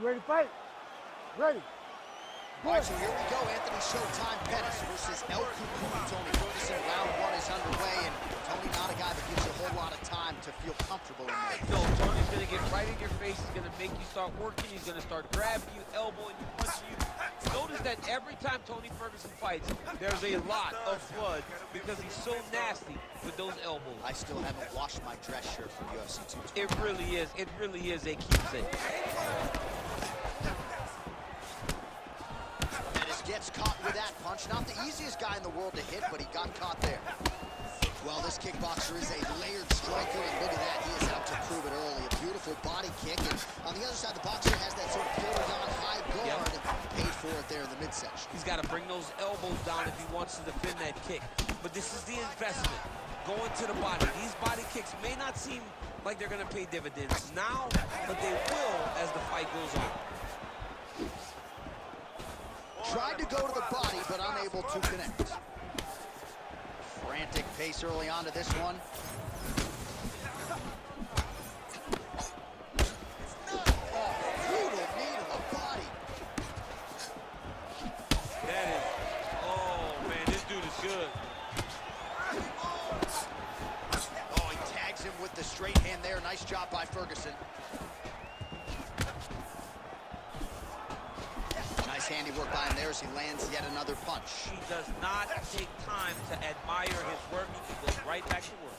You ready to fight? Ready. All right, so here we go. Anthony Showtime Pettis versus El Cuckoo. Tony Ferguson. Round one is underway, and Tony not a guy that gives you a whole lot of time to feel comfortable in there. No, Tony's going to get right in your face. He's going to make you start working. He's going to start grabbing you, elbowing you, punching you. Notice that every time Tony Ferguson fights, there's a lot of blood because he's so nasty with those elbows. I still haven't washed my dress shirt from UFC 220. It really is. It really is a keepsake. Gets caught with that punch. Not the easiest guy in the world to hit, but he got caught there. Well, this kickboxer is a layered striker, and look at that. He is out to prove it early. A beautiful body kick, and on the other side, the boxer has that sort of pillar-down high guard. Yep. Paid for it there in the midsection. He's got to bring those elbows down if he wants to defend that kick. But this is the investment. Going to the body. These body kicks may not seem like they're going to pay dividends now, but they will as the fight goes on. Tried to go to the body, but unable to connect. Frantic pace early on to this one. Oh, brutal knee to the body. That is, oh man, this dude is good. Oh, he tags him with the straight hand there. Nice job by Ferguson. Handiwork by him there as he lands yet another punch. He does not take time to admire his work. He goes right back to work.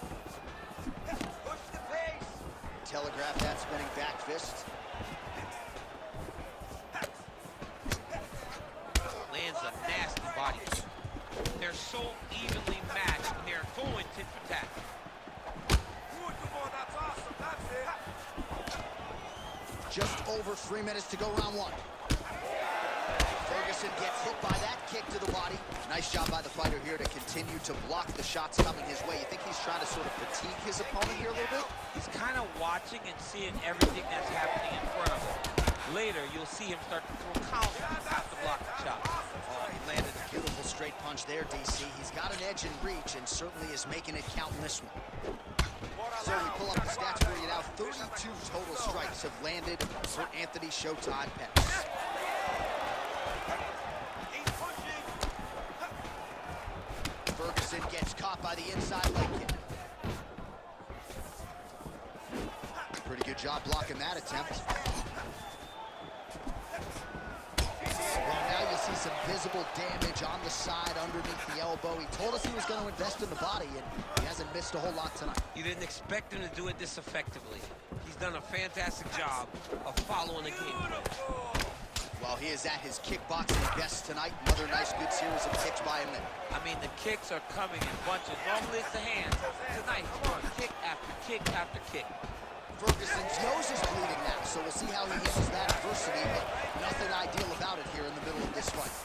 Push the pace. Telegraph that spinning back fist. Lands a nasty body. They're so evenly matched, and they're going tit for tat. That's awesome. That's it. Just over 3 minutes to go, round one. Ferguson gets hit by that kick to the body. Nice job by the fighter here to continue to block the shots coming his way. You think he's trying to sort of fatigue his opponent here a little bit? He's kind of watching and seeing everything that's happening in front of him. Later, you'll see him start to throw counters after blocking the shot. Oh, he landed a beautiful straight punch there, DC. He's got an edge in reach and certainly is making it count in this one. So we pull up the stats for you now. 32 total strikes have landed for Anthony Showtime Pettis. Ferguson gets caught by the inside leg kick. Pretty good job blocking that attempt. Well, now you see some visible damage on the side underneath the elbow. He told us he was going to invest in the body, and he hasn't missed a whole lot tonight. You didn't expect him to do it this effectively. He's done a fantastic job of following the game plan. Well, he is at his kickboxing best tonight. Another nice, good series of kicks by him there. I mean, the kicks are coming in bunches. Normally it's the hands. Tonight, come on, kick after kick after kick. Ferguson's nose is bleeding now, so we'll see how he handles that adversity, but nothing ideal about it here in the middle of this fight.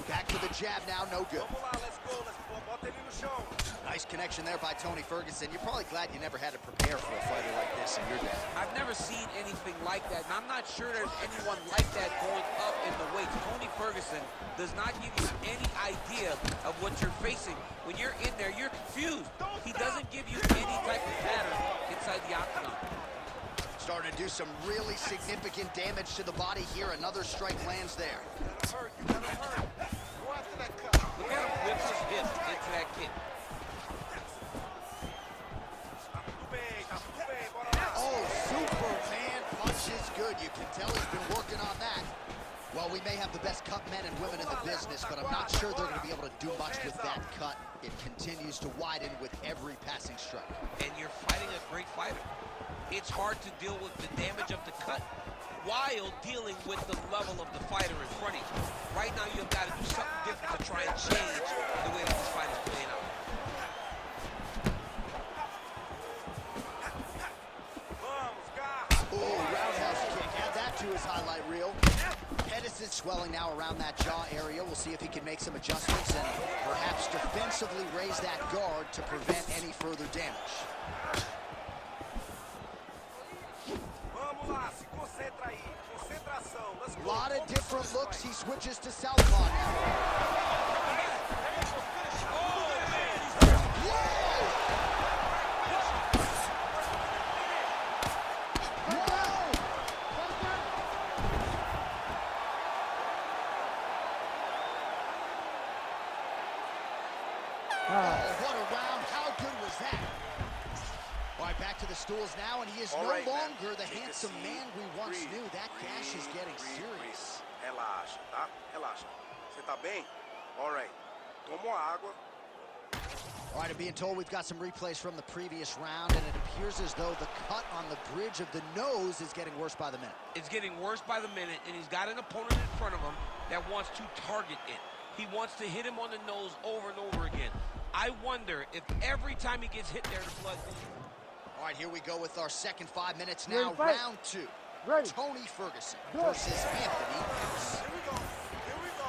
Back to the jab now, no good. Nice connection there by Tony Ferguson. You're probably glad you never had to prepare for a fighter like this in your day. I've never seen anything like that, and I'm not sure there's anyone like that going up in the weights. Tony Ferguson does not give you any idea of what you're facing. When you're in there, you're confused. He doesn't give you any type of pattern inside the octagon. Starting to do some really significant damage to the body here. Another strike lands there. Look at him whip his hip into that kick. Oh, Superman punch is good. You can tell he's been working on that. Well, we may have the best cut men and women in the business, but I'm not sure they're going to be able to do much with that cut. It continues to widen with every passing strike. And you're fighting a great fighter. It's hard to deal with the damage of the cut while dealing with the level of the fighter in front of you. Right now, you've got to do something different to try and change the way that this fight is playing out. Oh, roundhouse kick. Add that to his highlight reel. Pettis is swelling now around that jaw area. We'll see if he can make some adjustments and perhaps defensively raise that guard to prevent any further damage. A lot of different looks. He switches to southpaw now. back to the stools now, and he is no longer the handsome man we once knew. That gash is getting serious. Relaxa, tá? Relaxa. Você tá bem? All right. Toma água. All right, I'm being told we've got some replays from the previous round, and it appears as though the cut on the bridge of the nose is getting worse by the minute. It's getting worse by the minute, and he's got an opponent in front of him that wants to target it. He wants to hit him on the nose over and over again. I wonder if every time he gets hit there, the blood goes. All right, here we go with our second 5 minutes now. Round 2. Ready. Tony Ferguson versus Anthony Pettis. Here we go. Here we go.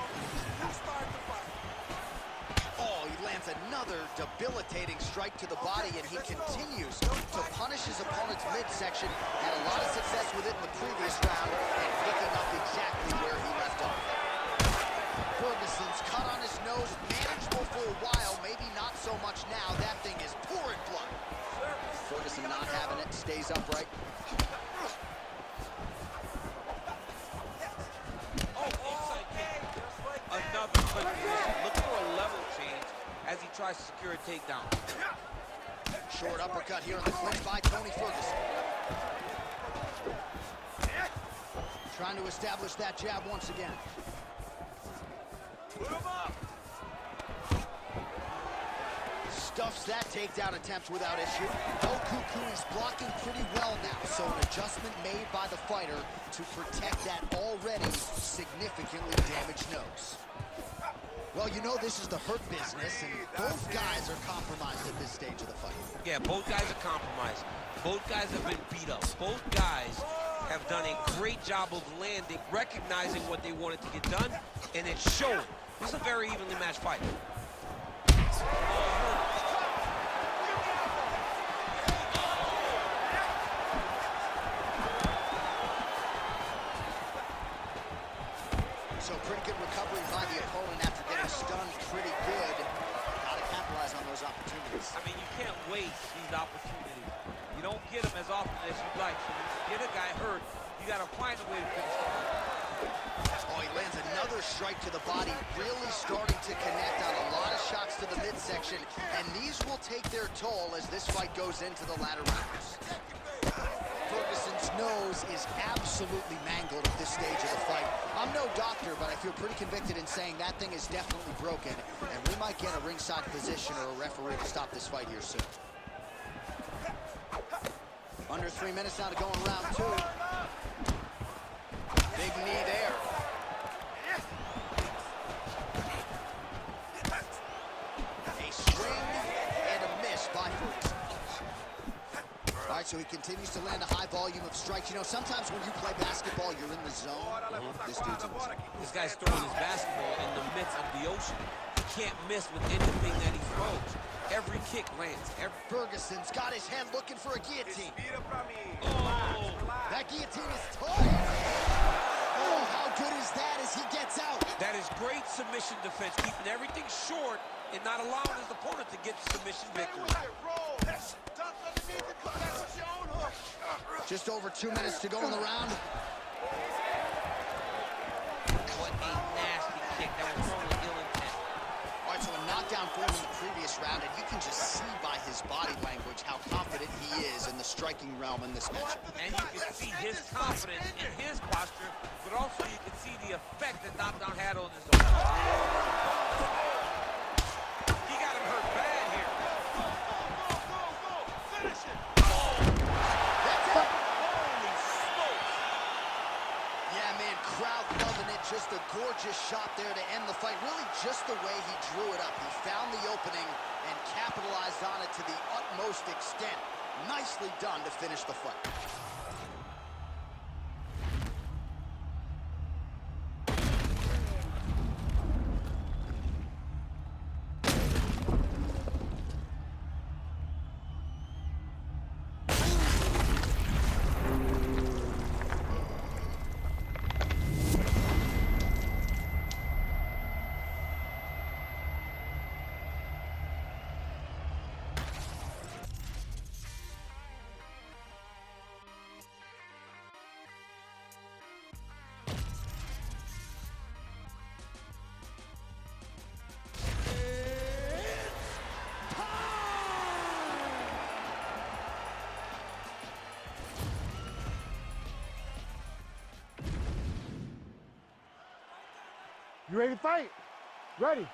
You start the fight. Oh, he lands another debilitating strike to the body, and he continues to punish his opponent's midsection. Had a lot of success with it in the previous round, and picking up exactly where he left off. Ferguson's cut on his nose, manageable for a while, maybe not so much now. That thing is pouring blood. Ferguson not having it, stays upright. Another good position. Look for a level change as he tries to secure a takedown. Short uppercut here in the clinch by Tony Ferguson. Trying to establish that jab once again. Put him up. Stuffs that takedown attempt without issue. Okuku's blocking pretty well now, so an adjustment made by the fighter to protect that already significantly damaged nose. Well, you know this is the hurt business, and both guys are compromised at this stage of the fight. Yeah, both guys are compromised. Both guys have been beat up. Both guys have done a great job of landing, recognizing what they wanted to get done, and it's showing. This is a very evenly matched fight. So pretty good recovery by the opponent after getting stunned pretty good. Got to capitalize on those opportunities. I mean, you can't waste these opportunities. You don't get them as often as you'd like. So when you get a guy hurt, you got to find a way to finish the fight. Oh, he lands another strike to the body, really starting to connect on a lot of shots to the midsection, and these will take their toll as this fight goes into the latter rounds. Ferguson's nose is absolutely mangled at this stage of the fight. I'm no doctor, but I feel pretty convicted in saying that thing is definitely broken, and we might get a ringside physician or a referee to stop this fight here soon. Under 3 minutes now to go in round 2. Big knee there. A swing and a miss by Ferguson. All right, so he continues to land a high volume of strikes. You know, sometimes when you play basketball, you're in the zone. This dude's in the zone. This guy's throwing his basketball in the midst of the ocean. He can't miss with anything that he throws. Every kick lands. Ferguson's got his head looking for a guillotine. Respira pra mim. Oh! That guillotine is tight. Oh, how good is that as he gets out? That is great submission defense, keeping everything short and not allowing his opponent to get the submission victory. Just over 2 minutes to go in the round. What a nasty kick. That was thrown with ill intent. All right, so a knockdown for him in the previous round, and you can just see by his body language how confident he is in the striking realm in this match. And you can see his confidence in his posture, but also you can see the effect that knockdown had on his opponent. He got him hurt bad here. Finish it. That's it. Holy smokes. Yeah, man, crowd loving it. Just a gorgeous shot there to end the fight. Really just the way he drew it up. He found the opening and capitalized on it to the utmost extent. Nicely done to finish the fight. You ready to fight? Ready.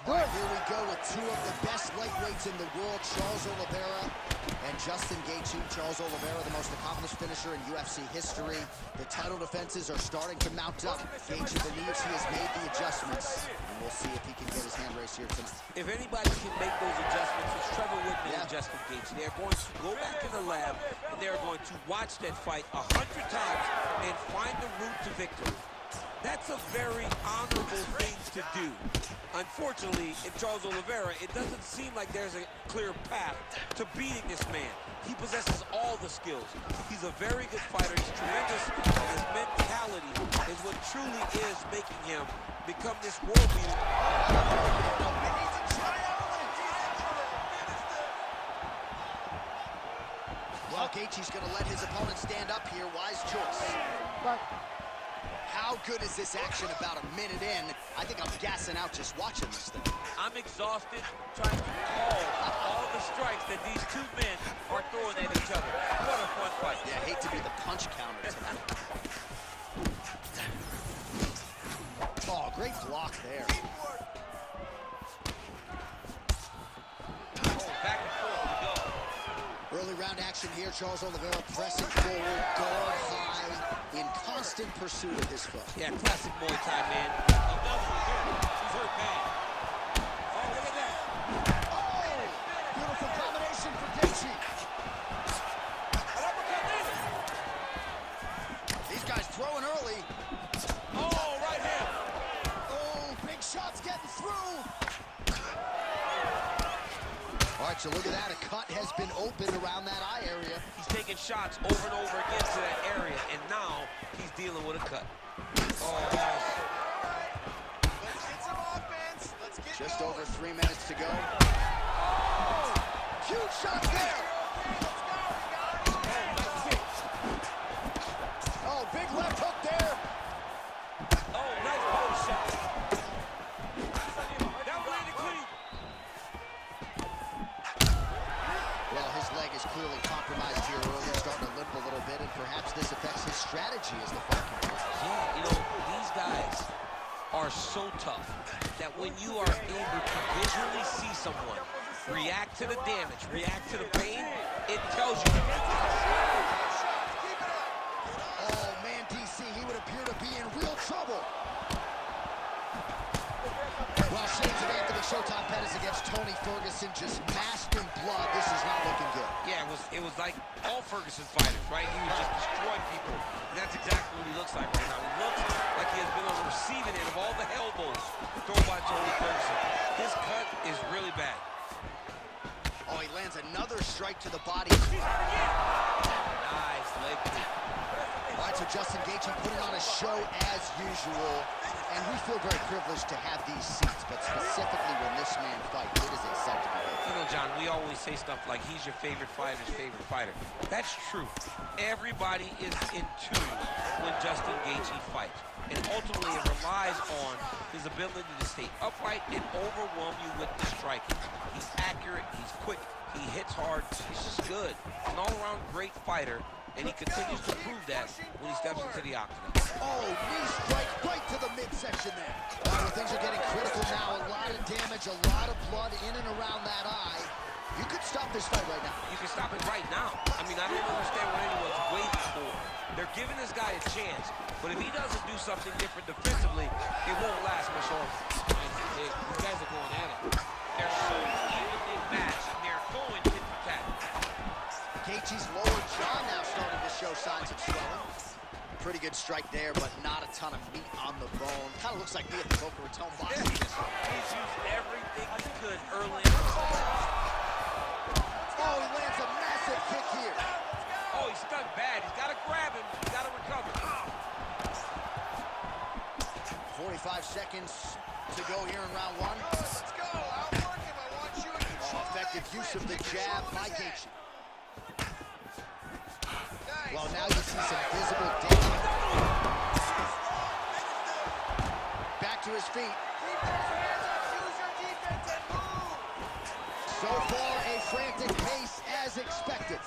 All right, here we go with two of the best lightweights in the world, Charles Oliveira and Justin Geathjie. Charles Oliveira, the most accomplished finisher in UFC history. The title defenses are starting to mount up. Geathjie believes he has made the adjustments, and we'll see if he can get his hand raised here tonight. If anybody can make those adjustments, it's Trevor Whitman and Justin Geathjie. They're going to go back in the lab, and they're going to watch that fight 100 times and find the route to victory. That's a very honorable thing to do. Unfortunately, in Charles Oliveira, it doesn't seem like there's a clear path to beating this man. He possesses all the skills. He's a very good fighter. He's tremendous, and his mentality is what truly is making him become this world beater. Well, Geathjie's going to let his opponent stand up here. Wise choice. But how good is this action about a minute in? I think I'm gassing out just watching this thing. I'm exhausted trying to call all the strikes that these two men are throwing at each other. What a fun fight. Yeah, I hate to be the punch counter tonight. Oh, great block there. Back and forth we go. Early round action here. Charles Oliveira pressing forward, guard high, in constant pursuit of his foot. Yeah, classic Muay Thai, man. Another one here. He's hurt bad. Oh, look at that. Oh, beautiful combination for Geathjie. These guys throwing early. Oh, right hand. Oh, big shots getting through. All right, so look at that. A cut has been opened around that eye area. He's taking shots over and over again to that area, and now he's dealing with a cut. Oh, gosh. Let's get some offense. Let's get Just going. over 3 minutes to go. Huge shot there. Oh, big left hook there. Oh, nice body shot. That landed clean. Well, his leg is clearly compromised here early, starting to limp a little bit, and perhaps this affects his strategy as the fight continues. Yeah, you know, these guys are so tough that when you are able to visually see someone react to the damage, react to the pain, it tells you. Oh, man, DC, he would appear to be in real trouble. Well, shades of Anthony Showtime Pettis against Tony Ferguson, just masked in blood. This is not looking good. Yeah, it was like all Ferguson fighters, right? He was just destroying people. And that's exactly what he looks like right now. He looks like he has been on the receiving end of all the elbows thrown by Tony Ferguson. His cut is really bad. Oh, he lands another strike to the body. Nice leg kick. All right, so Justin Geathjie putting on a show as usual. And we feel very privileged to have these seats, but specifically when this man fights, it is a sight to behold. You know, John, we always say stuff like he's your favorite fighter's favorite fighter. That's true. Everybody is in tune when Justin Geathjie fights. And ultimately, it relies on his ability to stay upright and overwhelm you with the striking. He's accurate, he's quick, he hits hard, he's just good. An all-around great fighter, and he continues to prove that when he steps into the octagon. Oh, knee strike right to the midsection there. All right, well, things are getting critical now. A lot of damage, a lot of blood in and around that eye. You could stop this fight right now. You can stop it right now. I mean, I don't understand what anyone's waiting for. They're giving this guy a chance, but if he doesn't do something different defensively, it won't last much longer. These guys are going at it. They're so evenly matched, and they're going tit for tat. Geathjie's lower jaw now starting to show signs of swelling. Pretty good strike there, but not a ton of meat on the bone. Kind of looks like me at the Boca Raton boxing. He's used everything he could early in the fight. Oh, he lands a massive kick here. Oh, he's stunned bad. He's got to grab him. He's got to recover. 45 seconds to go here in round one. Let's go. Outwork him. I want you in control. Oh, effective use of the jab by Geathjie. Nice. Well, now you see some visible damage. Back to his feet. Keep those hands up. Use your defense and move. So far, a frantic pace as expected.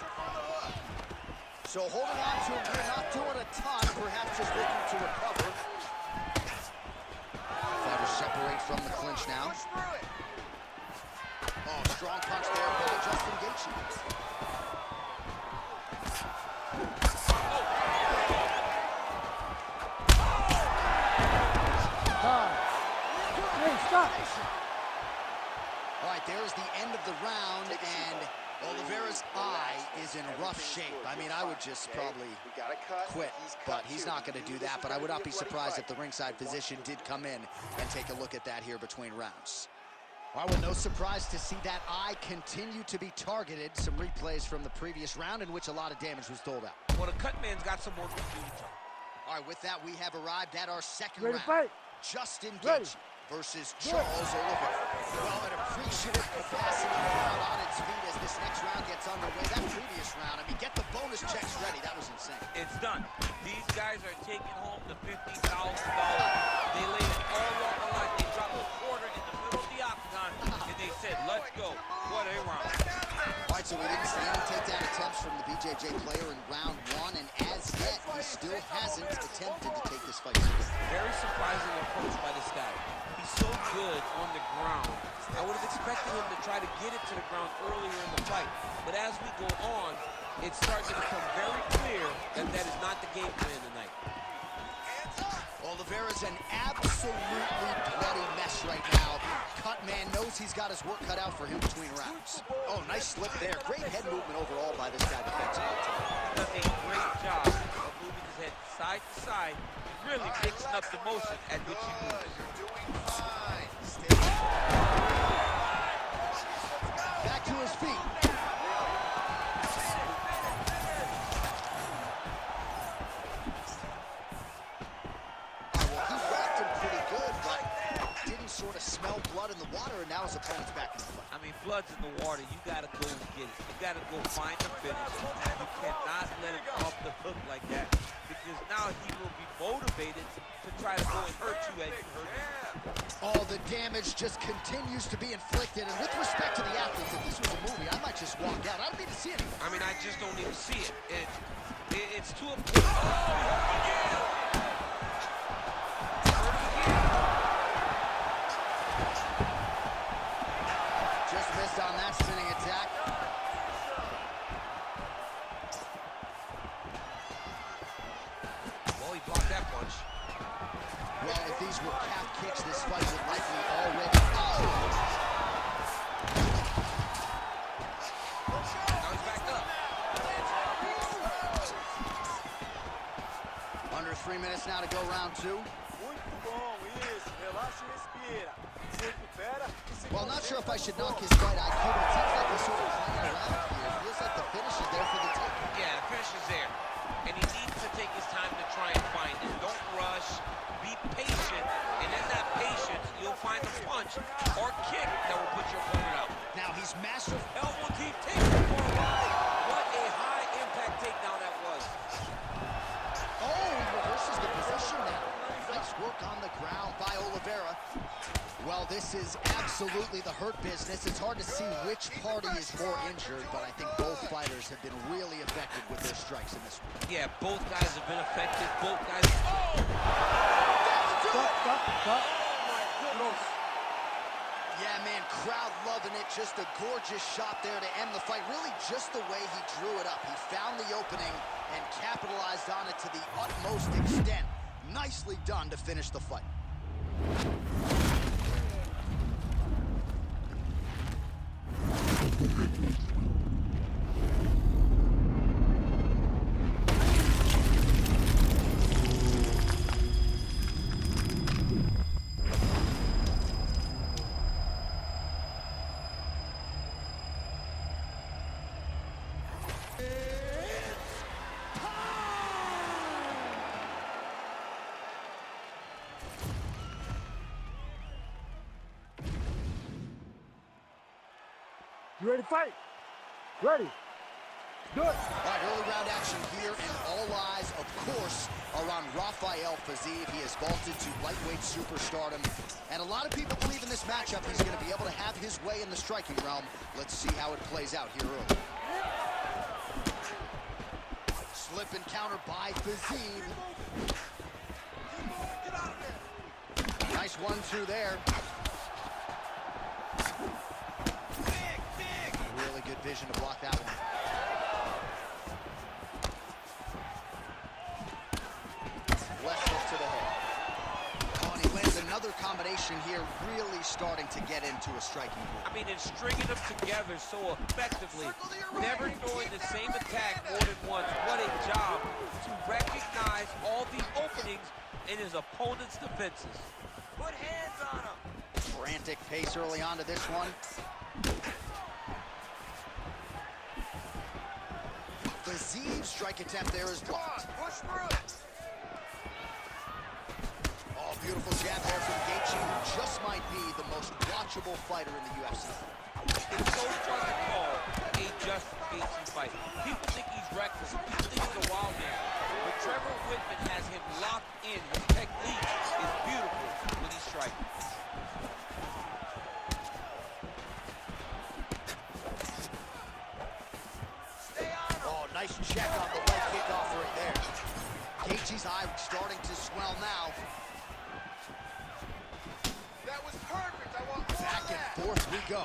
So holding on to him, we're not doing a ton, perhaps just looking to recover. punch now. Oh, strong punch there by Justin Geathjie. Hey, stop. All right, there's the end of the round, and Oliveira's eye is in rough shape. I mean, I would just probably quit, but he's not going to do that. But I would not be surprised if the ringside physician did come in and take a look at that here between rounds. All right, well, no surprise to see that eye continue to be targeted. Some replays from the previous round in which a lot of damage was doled out. Well, the cut man's got some more to do. All right, with that, we have arrived at our second Ready, round. fight. Justin Geathjie versus Charles Oliveira. Well, an appreciative capacity crowd on its feet as this next round gets underway. That previous round, I mean, get the bonus checks ready. That was insane. It's done. These guys are taking home the $50,000. They laid it all on the line. They dropped a quarter in the middle of the octagon, and they said, let's go. What a round. All right, so we didn't see any takedown attempts from the BJJ player in round one, and as yet, he still hasn't attempted to take this fight seriously. Very surprising approach by this guy. He's so good on the ground. I would have expected him to try to get it to the ground earlier in the fight. But as we go on, it's starting to become very clear that that is not the game plan tonight. Oliveira's an absolutely bloody mess right now. Cut man knows he's got his work cut out for him between rounds. Oh, nice slip there. Great head movement overall by this guy defensively. He does a great job of moving his head side to side, really mixing up the motion at which he moves. Back to his feet. Sort of smell blood in the water, and now his opponent's back in the fight. I mean, blood's in the water. You gotta go and get it. You gotta go find the finish. You cannot let him off the hook like that, because now he will be motivated to try to go and hurt you as you hurt him. Oh, the damage just continues to be inflicted, and with respect to the athletes, if this was a movie, I might just walk out. I don't need to see it. I mean, I just don't even see it. It's too important. Oh, yeah. On that spinning attack. Well, he blocked that punch. Well, if these were calf kicks, this fight would likely already... Oh! Now he's back up. Under 3 minutes now to go round two. Well, I'm not sure if I should knock his fight IQ, but it seems like he's sort of playing around here. It feels like the finish is there for the taking. Yeah, the finish is there. And he needs to take his time to try and find it. Don't rush. Be patient. And in that patience, you'll find a punch or kick that will put your opponent out. Now he's massive. Elbow deep takedown for a ride. What a high-impact takedown that was. Oh, he reverses the position now. Nice work on the ground by Oliveira. Well, this is absolutely the hurt business. It's hard to see which party is more injured, but I think both fighters have been really effective with their strikes in this one. Yeah, both guys have been effective. Both guys... Oh! Stop. Yeah, man, crowd loving it. Just a gorgeous shot there to end the fight. Really just the way he drew it up. He found the opening and capitalized on it to the utmost extent. Nicely done to finish the fight. You ready to fight? Ready. Do it. All right, early round action here, and all eyes, of course, are on Rafael Fiziev. He has vaulted to lightweight superstardom, and a lot of people believe in this matchup he's going to be able to have his way in the striking realm. Let's see how it plays out here early. Slip and counter by Fiziev. Nice 1-2 there. good vision to block that one. Left hook to the head. Oh, and he lands another combination here, really starting to get into a striking move. I mean, and stringing them together so effectively, never throwing the same attack more than once. What a job to recognize all the openings in his opponent's defenses. Put hands on him. Frantic pace early on to this one. Fiziev's strike attempt there is blocked. Push through. Oh, beautiful jab there from Geathjie, who just might be the most watchable fighter in the UFC. It's so fun to call a just Geathjie fight. People think he's reckless. People think he's a wild man. But Trevor Whitman has him locked in. His technique is beautiful when he's striking. Oh, nice check on the leg kick offering there. Geathjie's eye starting to swell now. That was perfect. I want more Back of that. and forth we go.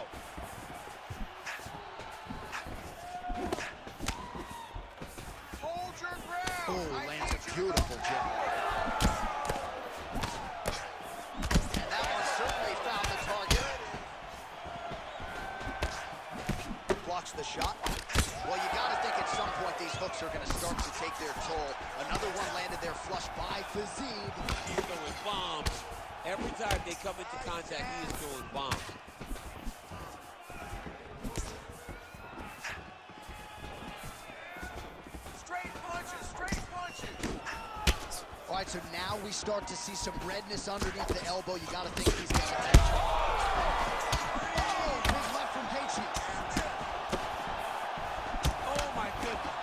Hold your ground. Oh, lands a beautiful jab. And that one certainly found the target. Blocks the shot. Well, you got to think at some point these hooks are going to start to take their toll. Another one landed there flush by Fiziev. He's throwing bombs. Every time they come into contact, he is throwing bombs. Straight punches. Straight punches. All right, so now we start to see some redness underneath the elbow. You got to think he's got attention. Oh, big left from Geathjie. Oh, my goodness.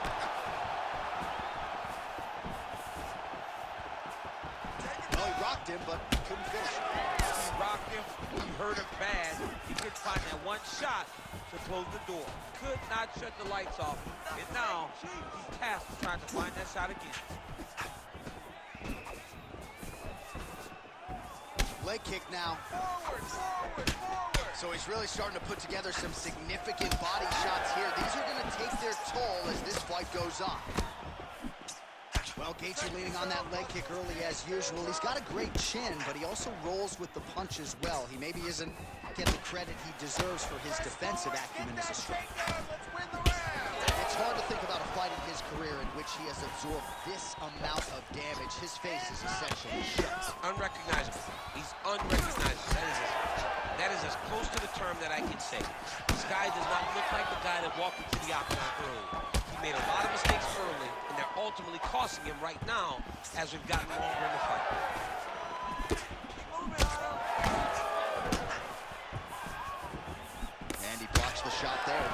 Well, he rocked him, but couldn't finish it. He rocked him. He hurt him bad. He couldn't find that one shot to close the door. Could not shut the lights off. And now he's tasked with trying to find that shot again. Leg kick now. Forward, forward, forward. So he's really starting to put together some significant body shots here. These are going to take their toll as this fight goes on. Well, Geathjie leaning on that leg kick early as usual. He's got a great chin, but he also rolls with the punch as well. He maybe isn't getting the credit he deserves for his defensive acumen as a striker. Let's win the round. It's hard to think about a fight in his career in which he has absorbed this amount of damage. His face is essentially shut. Unrecognizable. He's unrecognizable. That is as close to the term that I can say. This guy does not look like the guy that walked into the octagon early. He made a lot of mistakes early, and they're ultimately costing him right now as we've gotten longer in the fight. And he blocks the shot there.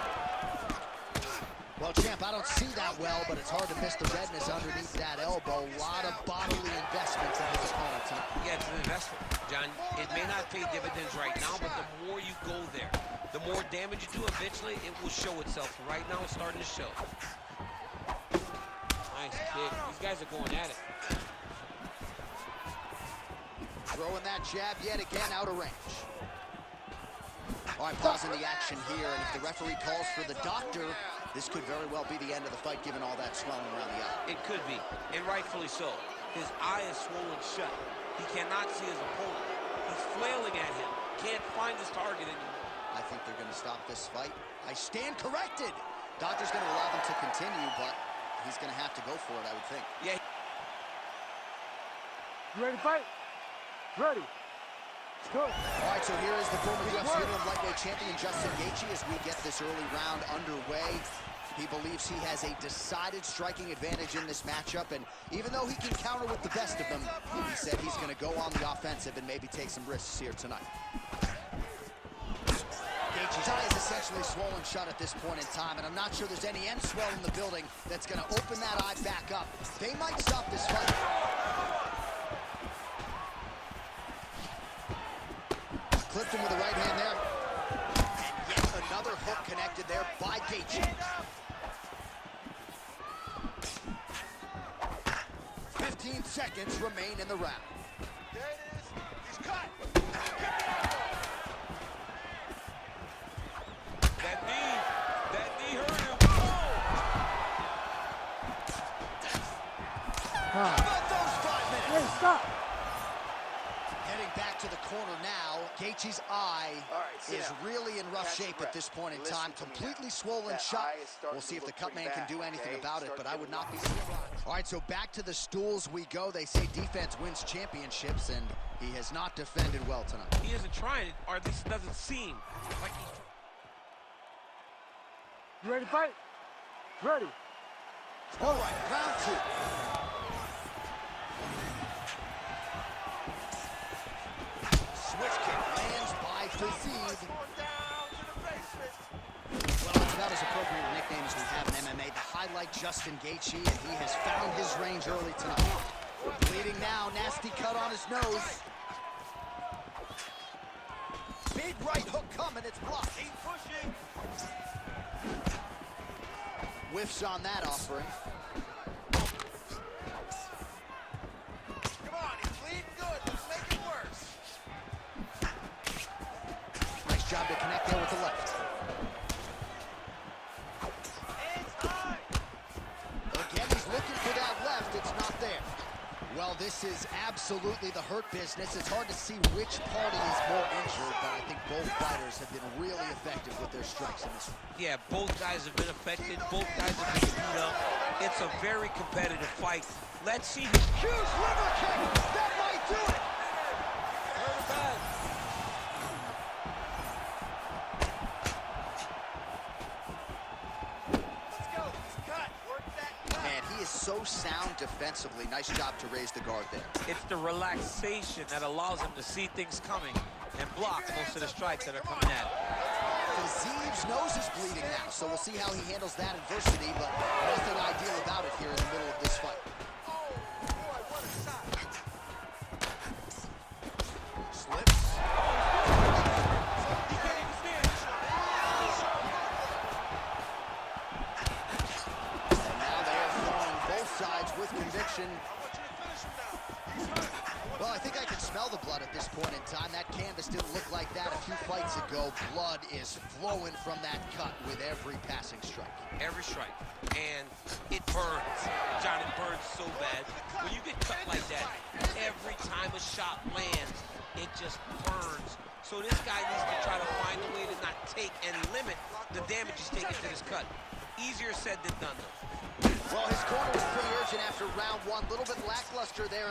Well, champ, I don't see that well, but it's hard to miss the redness underneath that elbow. A lot of bodily investment from his opponent tonight. Yeah, it's an investment, John. It may not pay dividends right now, but the more you go there, the more damage you do, eventually it will show itself. Right now, it's starting to show. Nice kick. These guys are going at it. Throwing that jab yet again out of range. All right, pausing the action here, and if the referee calls for the doctor, this could very well be the end of the fight, given all that swelling around the eye. It could be, and rightfully so. His eye is swollen shut. He cannot see his opponent. He's flailing at him. Can't find his target anymore. I think they're going to stop this fight. I stand corrected. Doctor's going to allow them to continue, but he's going to have to go for it, I would think. Yeah. You ready to fight? Ready. Let's go. All right, so here is the former UFC interim lightweight champion, Justin Geathjie, as we get this early round underway. He believes he has a decided striking advantage in this matchup, and even though he can counter with the best of them, he said he's going to go on the offensive and maybe take some risks here tonight. Geathjie's eye is essentially swollen shut at this point in time, and I'm not sure there's any end swell in the building that's going to open that eye back up. They might stop this fight. Clipped him with the right hand there. And yet another hook connected there by Geathjie. 15 seconds remain in the round. There it is. He's cut. That Stop. Heading back to the corner now. Geathjie's eye is really in rough shape at this point in time. Completely swollen shut. We'll see if the cut man can do anything about it, but I would not be surprised. All right, so back to the stools we go. They say defense wins championships, and he has not defended well tonight. He isn't trying, or at least it doesn't seem like he's... You ready to fight? Ready. All right, round 2. Switch kick lands by Fiziev. Well, it's about as appropriate a nickname as we have in MMA. The highlight Justin Geathjie, and he has found his range early tonight. Bleeding now, nasty cut on his nose. Big right hook coming, it's blocked. Keep pushing. Whiffs on that offering. Come on, he's bleeding good. Let's make it worse. Nice job to connect there with the left. Again, he's looking for that left. It's not there. Well, this is absolutely the hurt business. It's hard to see which party is more injured, but I think both fighters have been really effective with their strikes in this one. Yeah, both guys have been affected. Both guys have been beat up. It's a very competitive fight. Let's see who... Huge liver kick! That might do it! Hurt him bad. Let's go. He's cut. Work that cut. Man, he is so sound defensively. Nice job to raise the guard there. It's the relaxation that allows him to see things coming and block most of the strikes that are coming at him. Fiziev's nose is bleeding now, so we'll see how he handles that adversity, but nothing ideal about it here in the middle of this fight. Oh, boy, what a shot. Slips. He can't even stand. And now they are throwing both sides with conviction. I want you to finish him now. He's hurt. Well, I think I can smell the blood at this point in time. That canvas didn't look like that a few fights ago. Blood is flowing from that cut with every passing strike. Every strike. And it burns. John, it burns so bad. When you get cut like that, every time a shot lands, it just burns. So this guy needs to try to find a way to not take and limit the damage he's taking to this cut. Easier said than done, though. Well, his corner was pretty urgent after round 1. A little bit lackluster there.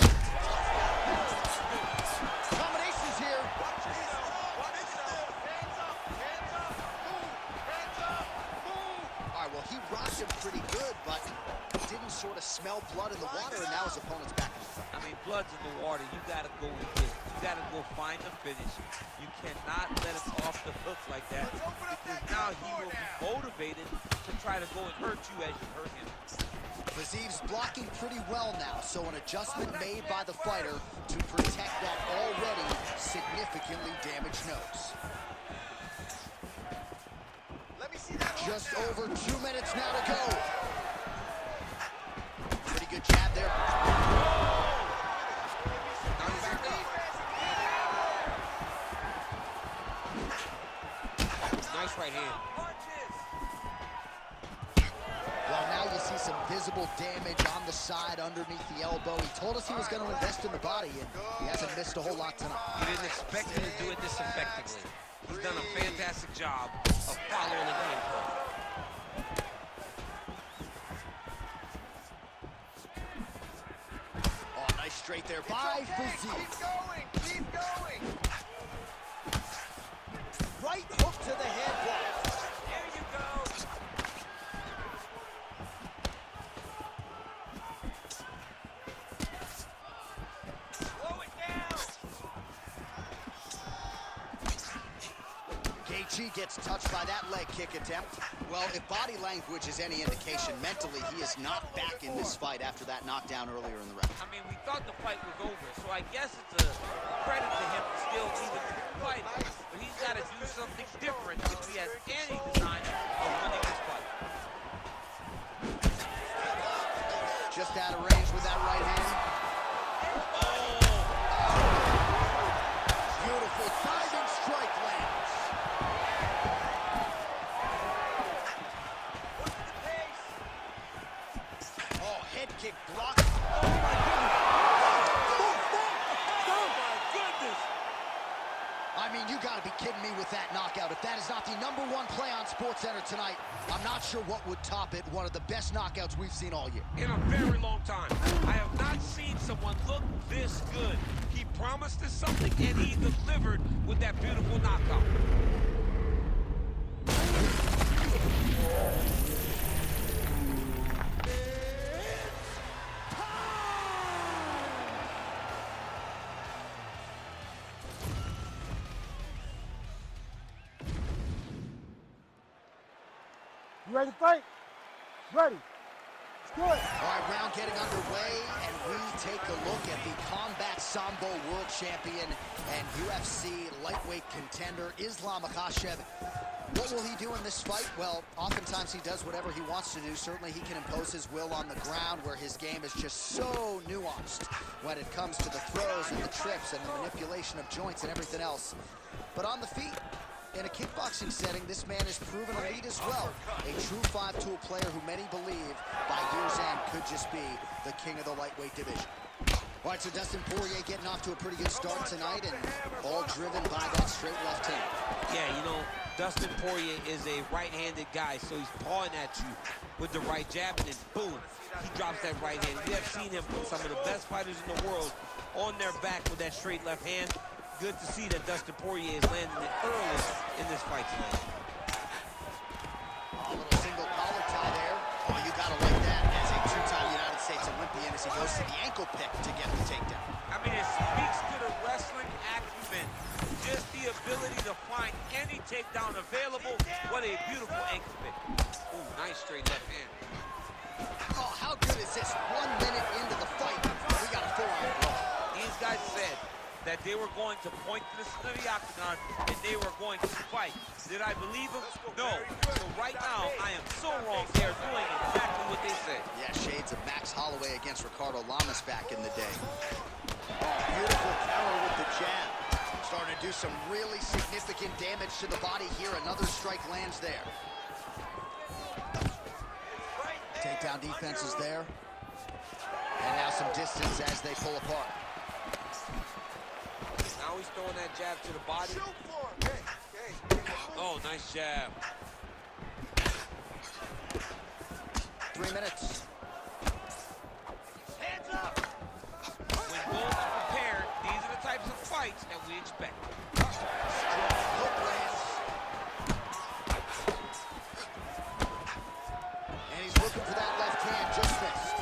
Combinations here. Watch yourself. Watch yourself. Hands up. Hands up. Move. Hands up. Move. All right, well, he rocked him pretty good, but didn't sort of smell blood in the water, and now his opponent's back in the fight. I mean, blood's in the water. You got to go and get it. You got to go find the finish. You cannot let him off the hook like that, because now he will be motivated to try to go and hurt you as you hurt him. Fiziev's blocking pretty well now, so an adjustment made by the fighter to protect that already significantly damaged nose. Let me see that. Just over 2 minutes now to go. Pretty good jab there. Now he's back up. Nice right hand. Well, now you see some visible damage on the side underneath the elbow. He told us he was going to invest in the body, and he hasn't missed a whole lot tonight. You didn't expect him to do it this effectively. He's done a fantastic job of following the game plan. Oh, nice straight there by Fiziev. Keep going. Keep going. Right hook to the head block. There you go. Slow it down. Geathjie gets touched by that leg kick attempt. Well, if body language is any indication, mentally he is not back in this fight after that knockdown earlier in the round. I mean, we thought the fight was over, so I guess it's a credit to him to still even fight. But he's got to do something different if he has any design of winning this fight. Just out of range with that right hand. Beautiful diving strike lands. Oh, head kick blocked. Oh, my goodness. be kidding me with that knockout. If that is not the #1 play on SportsCenter tonight, I'm not sure what would top it. One of the best knockouts we've seen all year. In a very long time. I have not seen someone look this good. He promised us something, and he delivered with that beautiful knockout. You ready to fight? Ready. Let's do it. All right, round getting underway, and we take a look at the Combat Sambo World Champion and UFC lightweight contender, Islam Makhachev. What will he do in this fight? Well, oftentimes he does whatever he wants to do. Certainly he can impose his will on the ground, where his game is just so nuanced when it comes to the throws and the trips and the manipulation of joints and everything else. But on the feet, in a kickboxing setting, this man has proven elite as well. A true five-tool player who many believe by year's end could just be the king of the lightweight division. All right, so Dustin Poirier getting off to a pretty good start tonight, and all driven by that straight left hand. Yeah, you know, Dustin Poirier is a right-handed guy, so he's pawing at you with the right jab, and then boom, he drops that right hand. We have seen him put some of the best fighters in the world on their back with that straight left hand. Good to see that Dustin Poirier is landing it early in this fight tonight. A little single collar tie there. Oh, you gotta like that as a two-time United States Olympian as he goes to the ankle pick to get the takedown. I mean, it speaks to the wrestling acumen. Just the ability to find any takedown available. What a beautiful ankle pick. Ooh, nice straight left hand. Oh, how good is this? 1 minute into the fight, we got a forearm blow. These guys said that they were going to point to the center of the octagon and they were going to fight. Did I believe them? No. So right now, I am so wrong. They are doing exactly what they said. Yeah, shades of Max Holloway against Ricardo Lamas back in the day. Oh, beautiful counter with the jab. Starting to do some really significant damage to the body here. Another strike lands there. Takedown defense is there. And now some distance as they pull apart. Now he's throwing that jab to the body. Oh, nice jab. 3 minutes. Hands up! When Gold's prepared, these are the types of fights that we expect. Strong hook lands. And he's looking for that left hand, just missed.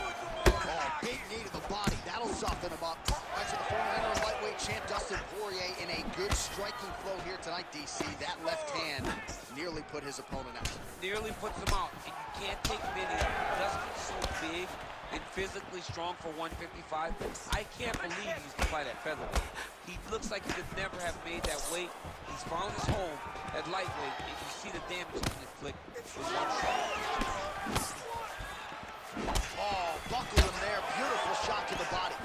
Oh, big knee to the body. That'll soften him up. Right to the former interim lightweight champ, Dustin Poirier, in a good striking flow here tonight, DC. That left hand nearly put his opponent out. Nearly puts him out, and you can't take many of them. Dustin's so big and physically strong for 155. I can't believe he's to fight at featherweight. He looks like he could never have made that weight. He's found his home at lightweight, and you see the damage he can inflict with one shot. Oh, buckled him there. Beautiful shot to the body.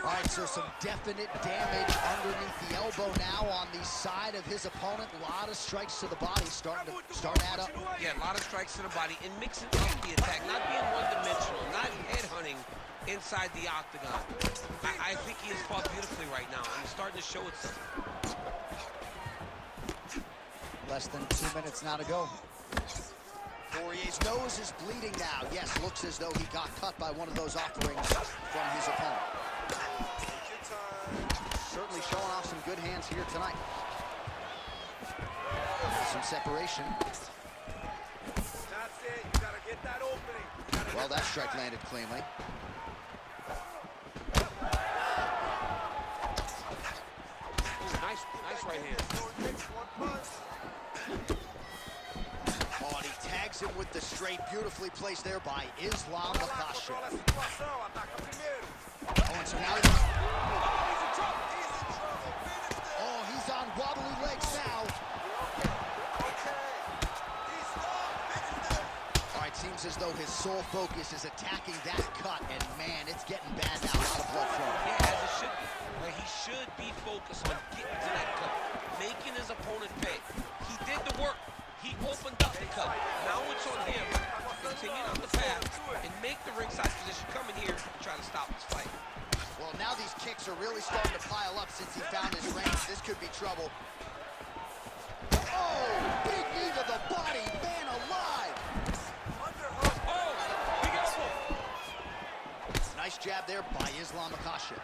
All right, so some definite damage underneath the elbow now on the side of his opponent. A lot of strikes to the body starting to add up. Yeah, a lot of strikes to the body and mixing up the attack, not being one-dimensional, not headhunting inside the octagon. I think he has fought beautifully right now, and he's starting to show itself. Less than 2 minutes now to go. Poirier's nose is bleeding now. Yes, looks as though he got cut by one of those offerings from his opponent. Certainly showing off some good hands here tonight. Some separation. That's it. You gotta get that opening. Well, that strike landed cleanly. Ooh, nice right hand. Oh, and he tags him with the straight, beautifully placed there by Islam Makhachev. Oh, and so now he's on wobbly legs now. All right, seems as though his sole focus is attacking that cut, and man, it's getting bad now. A lot of blood flowing. Yeah, as it should be. Right? He should be focused on getting to that cut, making his opponent pay. He did the work. He opened up the cut. Now it's on him to continue on the path and make the ringside position, come in here and try to stop this fight. Well, now these kicks kicks are really starting to pile up since he found his range. This could be trouble. Oh, big knee to the body, man alive. Oh, big elbow. Nice jab there by Islam Makhachev.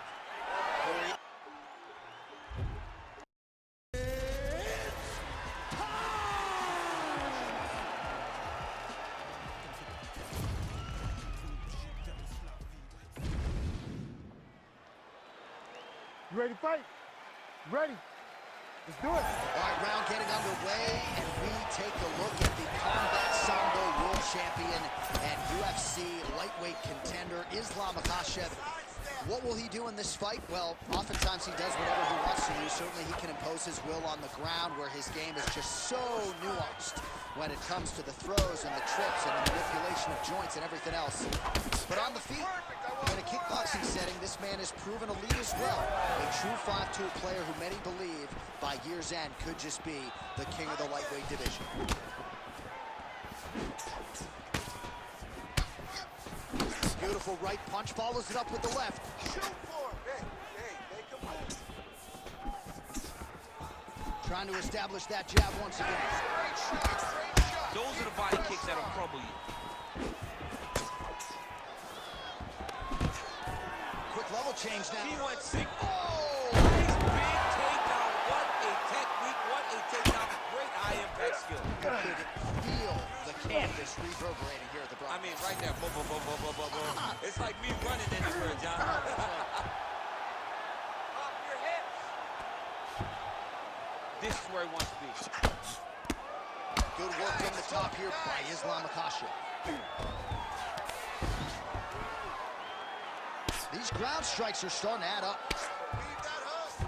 You ready to fight? You ready? Let's do it. All right, round getting underway, and we take a look at the Combat Sambo World Champion and UFC lightweight contender, Islam Makhachev. What will he do in this fight? Well, oftentimes he does whatever he wants to do. Certainly he can impose his will on the ground, where his game is just so nuanced when it comes to the throws and the trips and the manipulation of joints and everything else. But on the feet, in a kickboxing setting, this man has proven a lead as well. A true 5-tool player who many believe by year's end could just be the king of the lightweight division. Beautiful right punch, follows it up with the left. Shoot for him. Hey, make him move. Trying to establish that jab once again. Straight shot, straight shot. Those are the body kicks that'll crumble you. Quick level change now. He went sick. Oh! Nice big takedown. What a technique. What a takedown. Great high impact skill. You could feel the canvas reverberating here at the Bronx. I mean, right there. Boom, boom, boom, boom, boom, boom, boom. It's like me running anywhere, John. Up your hips. This is where he wants to be. Good work from the top here by Islam Makhachev. These ground strikes are starting to add up. Leave that hook.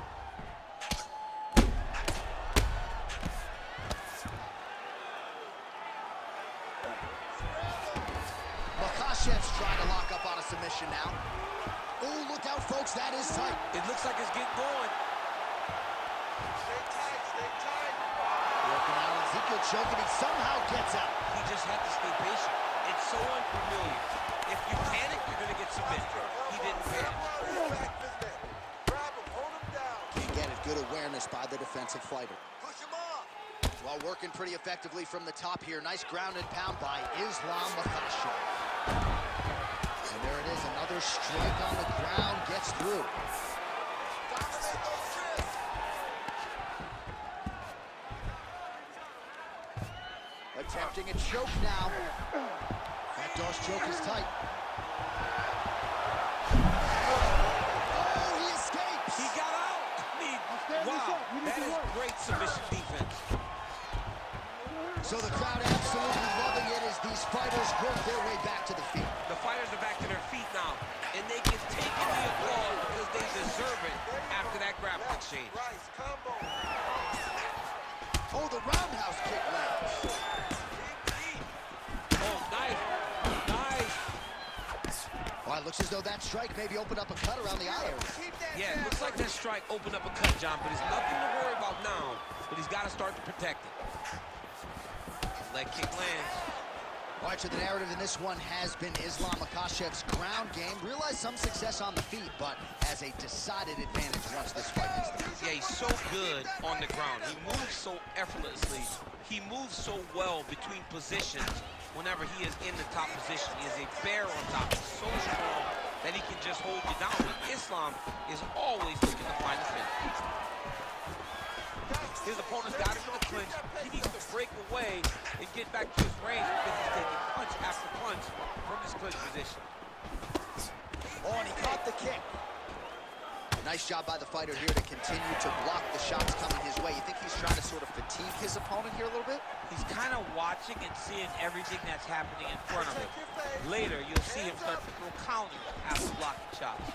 Makhachev's trying to lock up on a submission now. Oh, look out, folks, that is tight. It looks like it's getting going. Stay tight, stay tight. Working out Ezekiel choking, he somehow gets out. He just had to stay patient. It's so unfamiliar. If you panic, you're going to get submitted. He didn't panic. Back this man. Grab him, hold him down. Can't get it. Good awareness by the defensive fighter. Push him off. While working pretty effectively from the top here. Nice ground and pound by Islam Makhachev. And there it is, another strike on the ground, gets through. Dominate those wrists. Attempting a choke now. That Doss choke is tight. Oh, he escapes. He got out. I mean, wow, that is great submission defense. So the crowd absolutely loving it as these fighters work their way back to the feet. The fighters are back to their feet now, and they can take in the applause because they deserve it after that grappling exchange. Rice, combo. Oh, the roundhouse kick lands. Oh, nice. Nice. Well, it looks as though that strike maybe opened up a cut around the eye area. Keep that Yeah, it jab looks like that strike opened up a cut, John, but it's nothing to worry about now, but he's got to start to protect it. Leg kick lands. All right, so the narrative in this one has been Islam Makhachev's ground game. Realized some success on the feet, but has a decided advantage once this fight is done. Yeah, he's so good on the ground. He moves so effortlessly. He moves so well between positions whenever he is in the top position. He is a bear on top. He's so strong that he can just hold you down. But Islam is always looking to find the finish. His opponent's got him in the clinch. He needs to break away and get back to his range because he's taking punch after punch from his clinch position. Oh, and he caught the kick. Nice job by the fighter here to continue to block the shots coming his way. You think he's trying to sort of fatigue his opponent here a little bit? He's kind of watching and seeing everything that's happening in front of him. Later, you'll see him start to throw counters after blocking shots.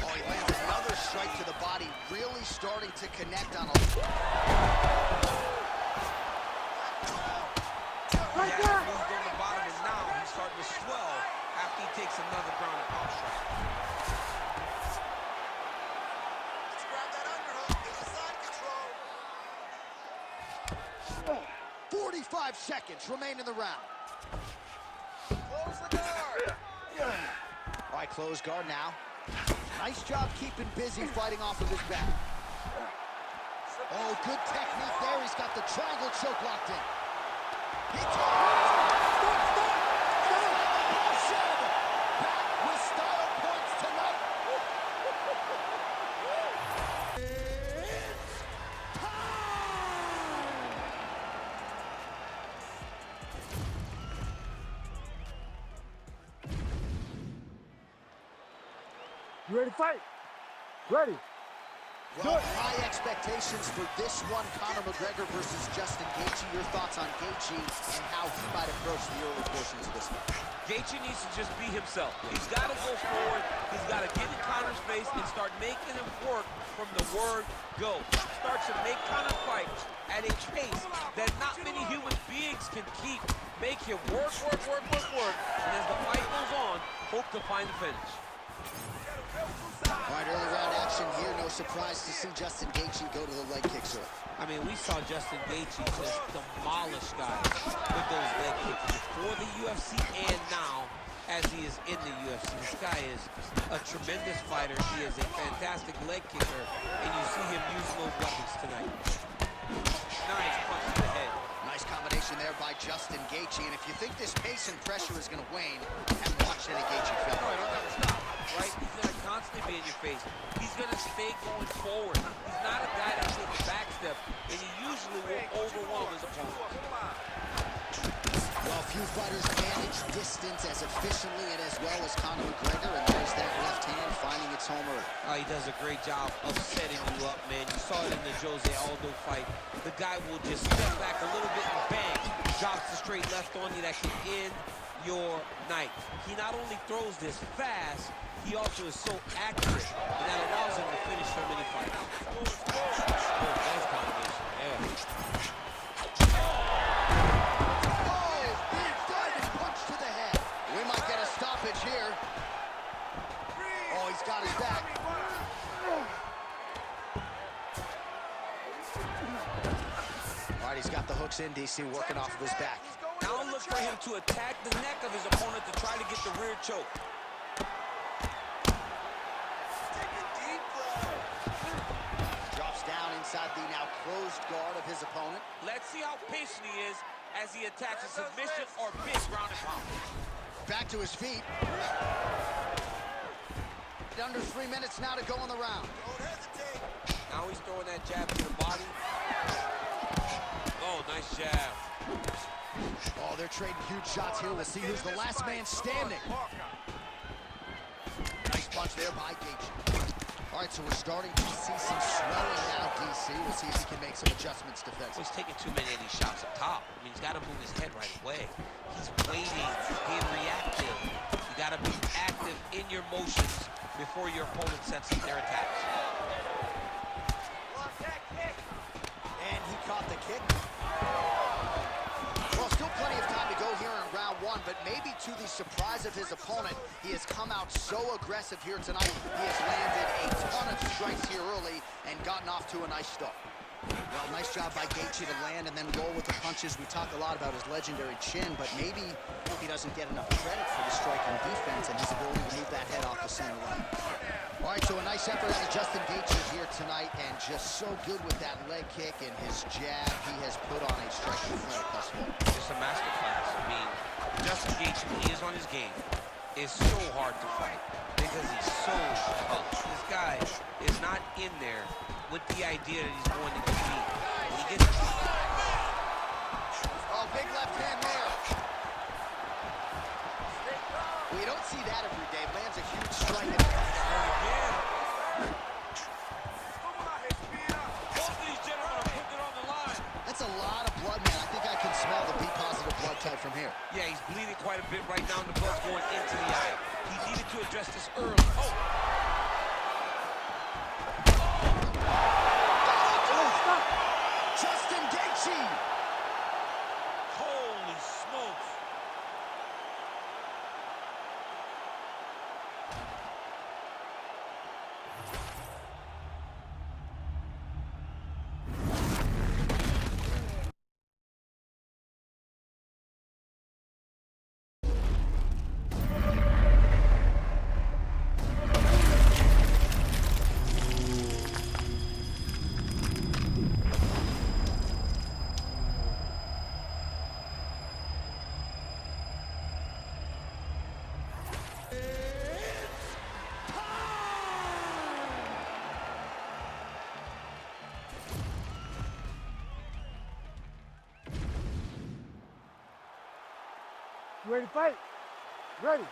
Oh, he lands another strike to the body, really starting to connect on a... He has moved on the bottom, and now he's starting to swell after he takes another ground and pound strike. Let's grab that underhook. There's a side control. 45 seconds remain in the round. Close the guard. All closed guard now. Nice job keeping busy fighting off of his back. Oh, good technique there. He's got the triangle choke locked in. He back with style points tonight. It's time! You ready to fight? Ready. Well, high expectations for this one, Conor McGregor versus Justin Geathjie. Your thoughts on Geathjie and how he might approach the early portions of this one? Geathjie needs to just be himself. He's got to go forward. He's got to get in Conor's face and start making him work from the word go. Start to make Conor fight at a pace that not many human beings can keep. Make him work. And as the fight goes on, hope to find the finish. All right, early round action here. No surprise to see Justin Geathjie go to the leg kicks early. I mean, we saw Justin Geathjie just demolish guys with those leg kicks before the UFC and now as he is in the UFC. This guy is a tremendous fighter. He is a fantastic leg kicker, and you see him using those weapons tonight. Nice punch to the head. Nice combination there by Justin Geathjie. And if you think this pace and pressure is going to wane, haven't watched any Geathjie film. No, I don't gotta stop, right? He's gonna constantly be in your face. He's gonna stay going forward. He's not a guy that takes a back step, and he usually will overwhelm his opponent. Well, few fighters manage distance as efficiently and as well as Conor McGregor, and there's that left hand finding its home early. He does a great job of setting you up, man. You saw it in the Jose Aldo fight. The guy will just step back a little bit and bang, drops the straight left on you that can end your night. He not only throws this fast, he also is so accurate, and that allows him to finish so many fights. Nice combination. Yeah. Big diving punch to the head. We might get a stoppage here. Oh, he's got his back. All right, he's got the hooks in, DC, working off of his back. Now look for him to attack the neck of his opponent to try to get the rear choke. Drops down inside the now closed guard of his opponent. Let's see how patient he is as he attacks a submission or big ground and pound. Back to his feet. Under 3 minutes now to go in the round. Don't hesitate. Now he's throwing that jab to the body. Oh, nice jab. Oh, they're trading huge shots here. We'll see who's the last man standing. Nice punch there by Geathjie. All right, so we're starting to see some swelling now, DC. We'll see if he can make some adjustments defensively. He's taking too many of these shots up top. I mean, he's got to move his head right away. He's waiting, being reactive. You got to be active in your motions before your opponent sets up their attacks. And he caught the kick. Well, still plenty of time to go here in round one, but maybe to the surprise of his opponent, he has come out so aggressive here tonight. He has landed a ton of strikes here early and gotten off to a nice start. Well, nice job by Geathjie to land and then roll with the punches. We talk a lot about his legendary chin, but maybe he doesn't get enough credit for the striking defense and his ability to move that head off the center line. All right, so a nice effort out of Justin Geathjie here tonight, and just so good with that leg kick and his jab. He has put on a striking clinic thus far. Just a masterclass. I mean, Justin Geathjie, when he is on his game, is so hard to fight because he's so tough. This guy is not in there with the idea that he's going to get beat. When he gets... Oh, big left hand there. Well, you don't see that every day. Lands a huge strike. Both of these gentlemen are putting it on the line. That's a lot of blood, man. I think I can smell the B-positive blood type from here. Yeah, he's bleeding quite a bit right now, and the blood's going into the eye. He needed to address this early. Oh! Justin Geathjie! Holy smokes! ready to fight? Ready.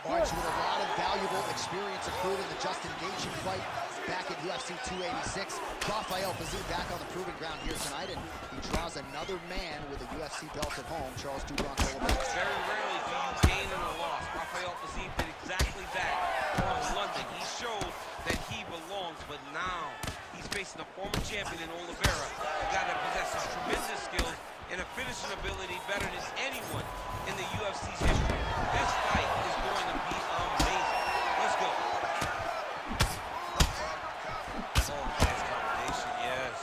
March with a lot of valuable experience accrued in the Justin Gaethje fight back at UFC 286. Rafael Fiziev back on the proving ground here tonight, and he draws another man with a UFC belt at home, Charles Dubronx Oliveira. Very rarely do you gain in a loss. Rafael Fiziev did exactly that from London. He showed that he belongs, but now he's facing a former champion in Oliveira. A guy that possesses tremendous skills and a finishing ability better than anyone in the UFC's history. This fight is going to be amazing. Let's go. Oh, nice combination, yes.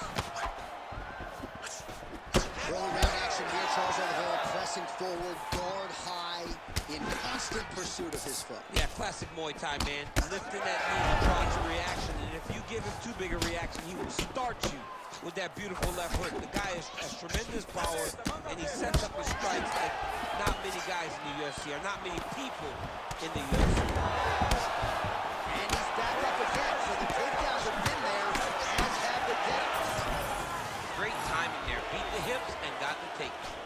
Early round action here, Charles Oliveira pressing forward, guard high, in constant pursuit of his foe. Yeah, classic Muay Thai, man. Lifting that knee to draw a reaction, and if you give him too big a reaction, he will start you with that beautiful left hook. The guy has tremendous power, and he sets up his strikes like not many guys in the UFC, or not many people in the UFC. And he's back up again, so the takedowns have been there, as have the depths. Great timing there. Beat the hips and got the takedown.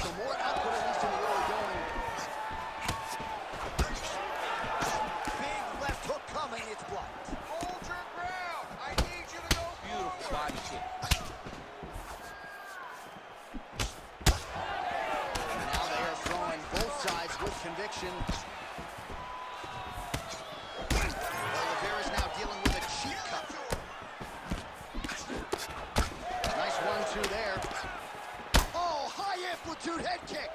So more output, at least in the early going. Big left hook coming, it's blocked. Hold your ground. I need you to go. Beautiful body kick. Now they are throwing both sides with conviction. Oliveira's now dealing with a cheap cut. Nice 1-2 there. Oh, high amplitude head kick.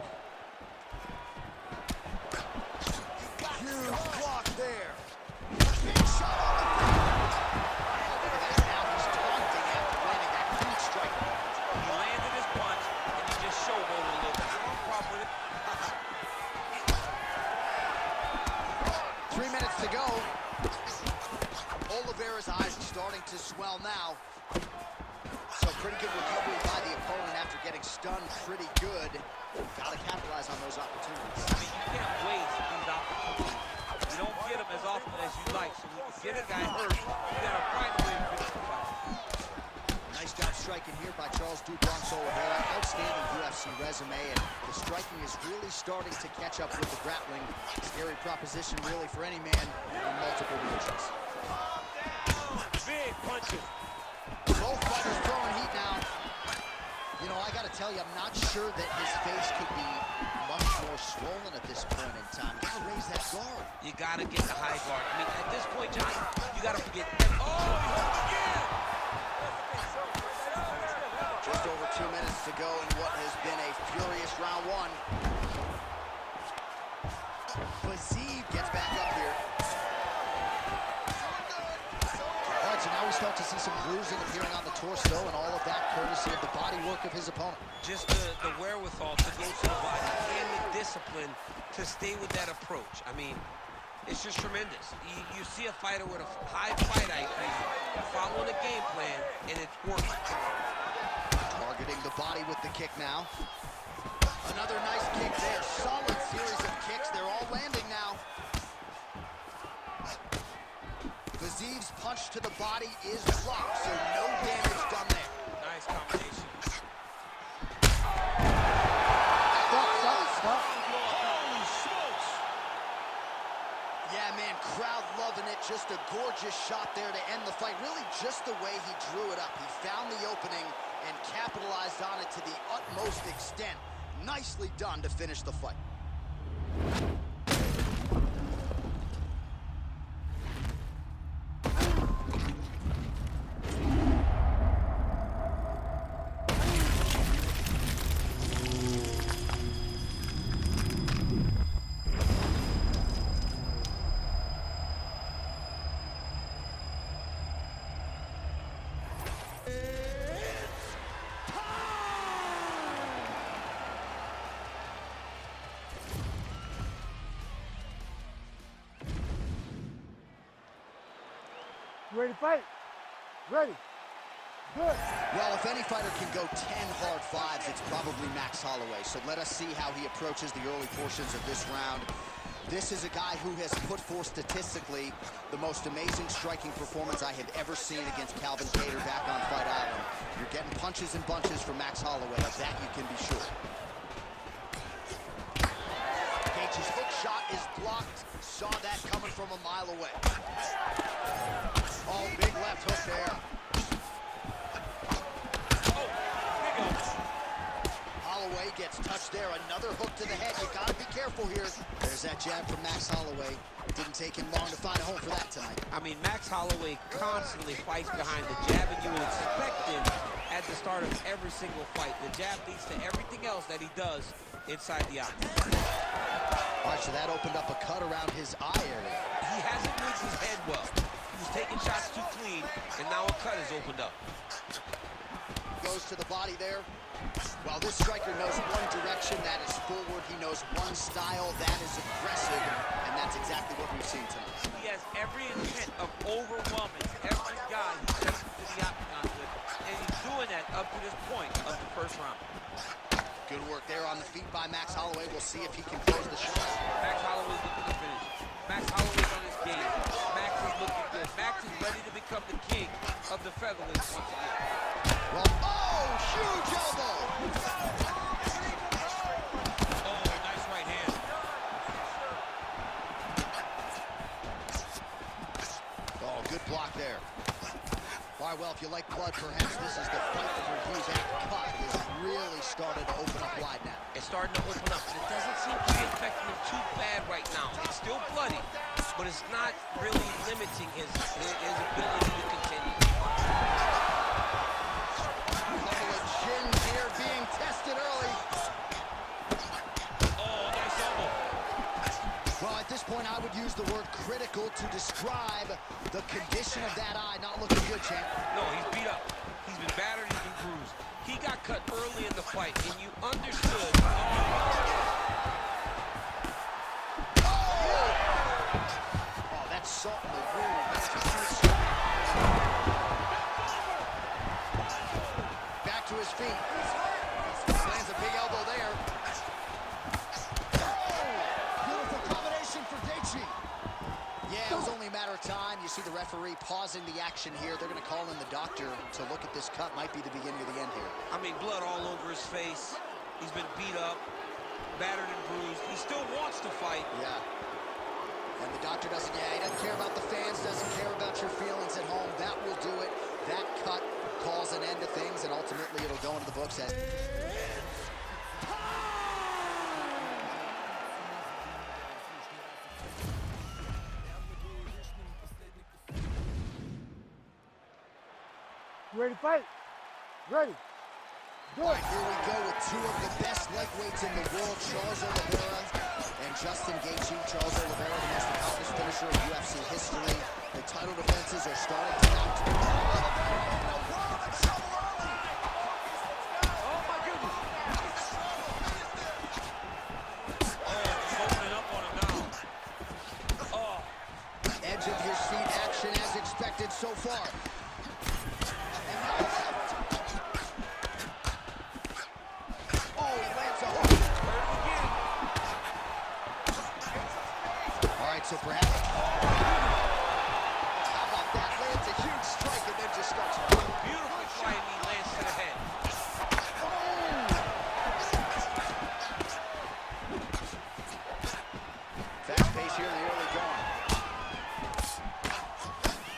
Huge block there. Big shot on the feet. Oh, look at that. Now he's taunting after landing that huge strike. He landed his punch, and he just showboated a little bit. I don't have a problem with it. 3 minutes to go. Oliveira's eyes are starting to swell now. So pretty good recovery by the opponent after getting stunned pretty good. Gotta capitalize on those opportunities. I mean, you can't waste these opportunities. You don't get them as often as you like. So when you get a guy hurt, you gotta find a way to finish the fight. Nice job striking here by Charles Dubronx Oliveira. Outstanding UFC resume, and the striking is really starting to catch up with the grappling. Scary proposition really for any man in multiple divisions. Big punches. Both fighters throwing heat now. You know, I gotta tell you, I'm not sure that his face could be much more swollen at this point in time. Gotta raise that guard. You gotta get the high guard. I mean, at this point, John, you gotta forget. Oh, again! Just over 2 minutes to go in what has been a furious round one. Fiziev gets back up here. All right, so now we start to see some bruising appearing on the torso, and all of that courtesy of the body work of his opponent. Just the wherewithal to go to the body and the discipline to stay with that approach. I mean, it's just tremendous. You see a fighter with a high fight IQ following a game plan, and it's working. Targeting the body with the kick now. Another nice kick there. Solid series of kicks. They're all landing now. Fiziev's punch to the body is blocked, so no damage done there. Nice combination. Stop. Holy smokes. Yeah, man, crowd loving it. Just a gorgeous shot there to end the fight. Really just the way he drew it up. He found the opening and capitalized on it to the utmost extent. Nicely done to finish the fight. You ready to fight? Ready. Good. Well, if any fighter can go 10 hard fives, it's probably Max Holloway. So let us see how he approaches the early portions of this round. This is a guy who has put forth statistically the most amazing striking performance I have ever seen against Calvin Kattar back on Fight Island. You're getting punches and bunches from Max Holloway, of that you can be sure. saw that coming from a mile away. Oh, big left hook there. Oh, big old. Holloway gets touched there. Another hook to the head. You gotta be careful here. There's that jab from Max Holloway. Didn't take him long to find a home for that tonight. I mean, Max Holloway constantly fights behind the jab, and you would expect him at the start of every single fight. The jab leads to everything else that he does inside the octagon. All right, so that opened up a cut around his eye area. He hasn't moved his head well. He was taking shots too clean, and now a cut has opened up. Goes to the body there. Well, this striker knows one direction, that is forward. He knows one style, that is aggressive, and that's exactly what we've seen tonight. He has every intent of overwhelming every guy he steps into the octagon with, and he's doing that up to this point of the first round. Good work there on the feet by Max Holloway. We'll see if he can close the shot. Max Holloway's looking to finish. Max Holloway's on his game. Max is looking good. Max is ready to become the king of the featherweights once again. Well, oh, huge elbow! Oh, nice right hand. Oh, good block there. All right, well, if you like blood, perhaps this is the fight that reviews. That cut is really started to open up wide now. It's starting to open up, and it doesn't seem to be affecting him too bad right now. It's still bloody, but it's not really limiting his ability to continue. Couple of chins here being tested early. Oh, nice elbow. Well, at this point, I would use the word critical to describe the condition of that eye. Not looking good, champ. No, he's beat up. He's been battered, he's been bruised. He got cut early in the fight, and you understood. Oh, that's salt in the wound. That's a huge shot. Back to his feet. Lands a big elbow there. Oh, beautiful combination for Geathjie. Yeah, it was only a matter of time. You see the referee pausing the action here. They're going to call in the doctor to look at this cut. Might be the beginning of the end here. I mean, blood all over his face. He's been beat up, battered and bruised. He still wants to fight. Yeah. And the doctor doesn't, he doesn't care about the fans, doesn't care about your feelings at home. That will do it. That cut calls an end to things, and ultimately it'll go into the books as... You ready to fight? Ready. All right, here we go with two of the best lightweights in the world, Charles Oliveira and Justin Geathjie. Charles Oliveira, the most accomplished finisher in UFC history. The title defenses are starting to mount. Oh, my goodness. Oh, he's opening up on him now. Oh. Edge of your seat action as expected so far. And now left. Oh, he lands a hook. All right, so perhaps... How about that? Lands a huge strike and then just starts... Beautiful fight, and he lands to the head. Fast pace here in the early going.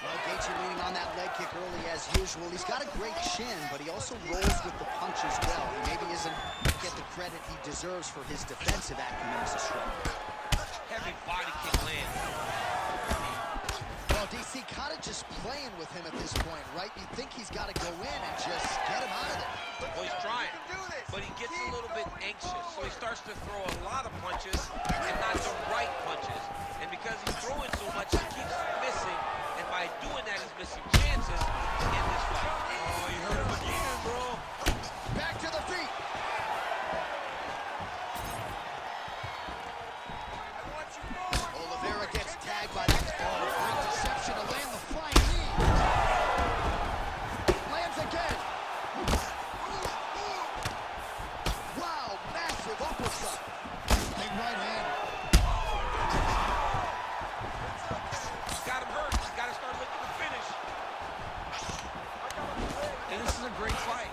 Well, Geathjie leaning on that leg kick early as usual. He's got a great chin, but he also rolls with the punch as well. He maybe isn't get the credit he deserves for his defensive acumen as a striker. Heavy body kick land. Well, DC kind of just playing with him at this point, right? You think he's got to go in and just get him out of there. Well, he's trying, but he gets a little bit anxious, so he starts to throw a lot of punches and not the right punches. And because he's throwing so much, he keeps missing, and by doing that, he's missing chances in this fight. Oh, you hurt him again, bro. Back to the feet. Oliveira gets tagged by that. Oh, great deception to land the flying knee. Lands again. Wow, massive uppercut. Big right hand. Got him hurt. He's got to start looking to finish. And this is a great fight.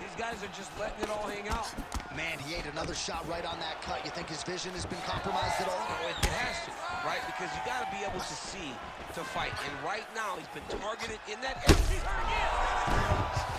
These guys are just letting it all hang out. Man, he ate another shot right on that cut. You think his vision has been compromised at all? Oh, it has to, right? Because you got to be able to see to fight. And right now, he's been targeted in that area. He's hurt again.